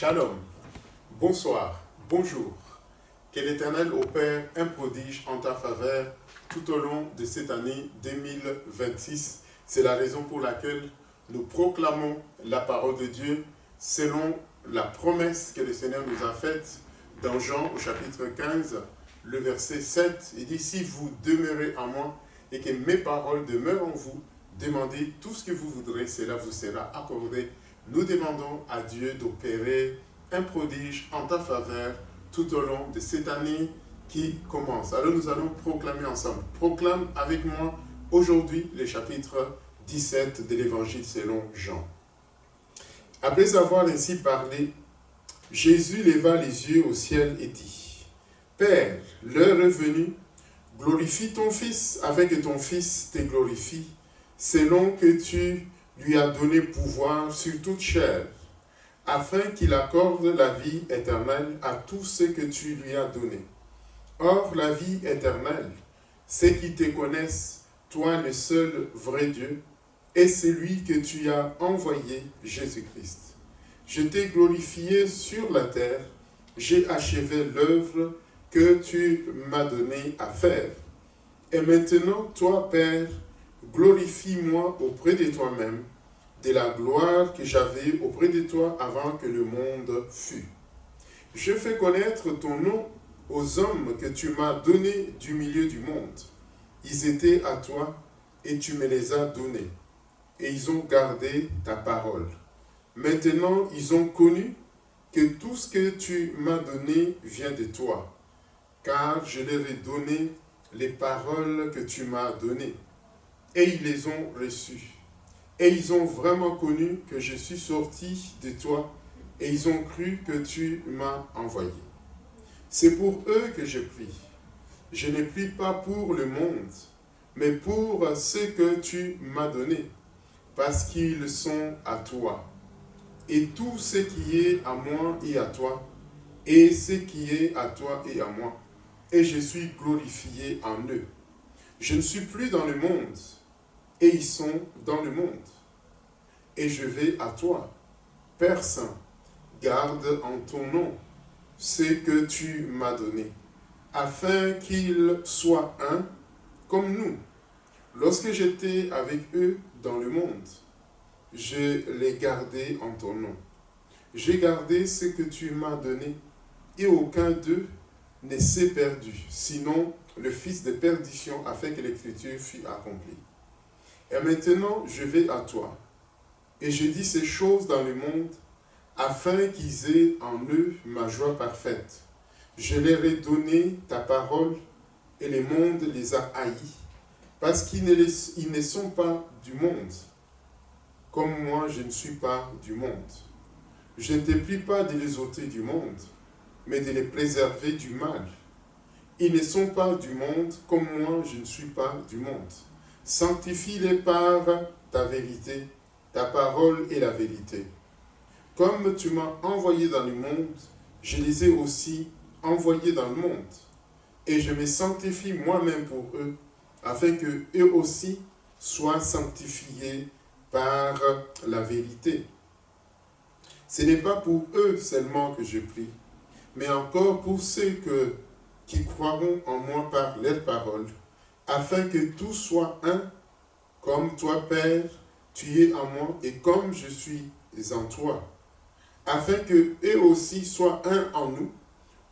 Shalom, bonsoir, bonjour. Que l'Éternel opère un prodige en ta faveur tout au long de cette année 2026. C'est la raison pour laquelle nous proclamons la parole de Dieu selon la promesse que le Seigneur nous a faite dans Jean au chapitre 15, le verset 7. Il dit, si vous demeurez en moi et que mes paroles demeurent en vous, demandez tout ce que vous voudrez, cela vous sera accordé. Nous demandons à Dieu d'opérer un prodige en ta faveur tout au long de cette année qui commence. Alors nous allons proclamer ensemble. Proclame avec moi aujourd'hui le chapitre 17 de l'évangile selon Jean. Après avoir ainsi parlé, Jésus leva les yeux au ciel et dit, Père, l'heure est venue, glorifie ton Fils afin que ton Fils te glorifie, selon que tu lui as donné pouvoir sur toute chair, afin qu'il accorde la vie éternelle à tous ceux que tu lui as donnés. Or, la vie éternelle, c'est qu'ils te connaissent, toi le seul vrai Dieu, et celui que tu as envoyé, Jésus-Christ. Je t'ai glorifié sur la terre, j'ai achevé l'œuvre que tu m'as donnée à faire. Et maintenant, toi, Père, glorifie-moi auprès de toi-même, de la gloire que j'avais auprès de toi avant que le monde fût. Je fais connaître ton nom aux hommes que tu m'as donnés du milieu du monde. Ils étaient à toi et tu me les as donnés. Et ils ont gardé ta parole. Maintenant, ils ont connu que tout ce que tu m'as donné vient de toi, car je leur ai donné les paroles que tu m'as données. Et ils les ont reçues. Et ils ont vraiment connu que je suis sorti de toi, et ils ont cru que tu m'as envoyé. C'est pour eux que je prie. Je ne prie pas pour le monde, mais pour ceux que tu m'as donnés, parce qu'ils sont à toi. Et tout ce qui est à moi est à toi, et ce qui est à toi est à moi. Et je suis glorifié en eux. Je ne suis plus dans le monde, et ils sont dans le monde. Et je vais à toi. Père Saint, garde en ton nom ce que tu m'as donné, afin qu'ils soient un comme nous. Lorsque j'étais avec eux dans le monde, je les gardais en ton nom. J'ai gardé ce que tu m'as donné, et aucun d'eux ne s'est perdu, sinon le fils de perdition, afin que l'écriture fût accomplie. Et maintenant, je vais à toi. Et je dis ces choses dans le monde, afin qu'ils aient en eux ma joie parfaite. Je leur ai donné ta parole, et le monde les a haïs, parce qu'ils ne sont pas du monde, comme moi je ne suis pas du monde. Je ne te prie pas de les ôter du monde, mais de les préserver du mal. Ils ne sont pas du monde, comme moi je ne suis pas du monde. Sanctifie-les par ta vérité. Ta parole est la vérité. Comme tu m'as envoyé dans le monde, je les ai aussi envoyés dans le monde. Et je me sanctifie moi-même pour eux, afin que eux aussi soient sanctifiés par la vérité. Ce n'est pas pour eux seulement que je prie, mais encore pour ceux qui croiront en moi par leur parole, afin que tout soit un, comme toi, Père, tu es en moi et comme je suis en toi, afin que eux aussi soient un en nous,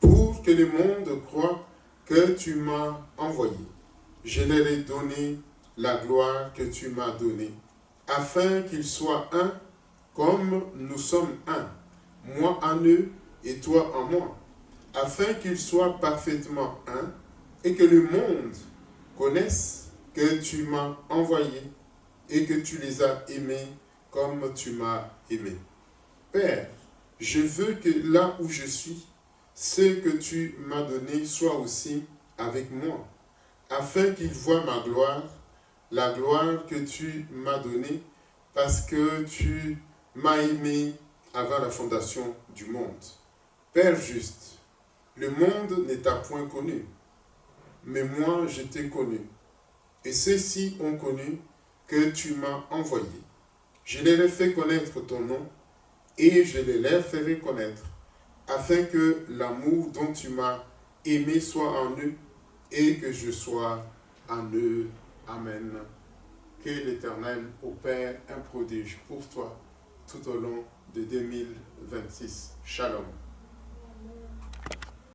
pour que le monde croie que tu m'as envoyé. Je leur ai donné la gloire que tu m'as donnée, afin qu'ils soient un, comme nous sommes un, moi en eux et toi en moi, afin qu'ils soient parfaitement un, et que le monde connaisse que tu m'as envoyé, et que tu les as aimés comme tu m'as aimé. Père, je veux que là où je suis, ce que tu m'as donné soit aussi avec moi, afin qu'ils voient ma gloire, la gloire que tu m'as donnée, parce que tu m'as aimé avant la fondation du monde. Père juste, le monde ne t'a point connu, mais moi je t'ai connu, et ceux-ci ont connu que tu m'as envoyé. Je leur ai fait connaître ton nom, et je les leur ferai connaître, afin que l'amour dont tu m'as aimé soit en eux et que je sois en eux. Amen. Que l'Éternel opère un prodige pour toi tout au long de 2026. Shalom.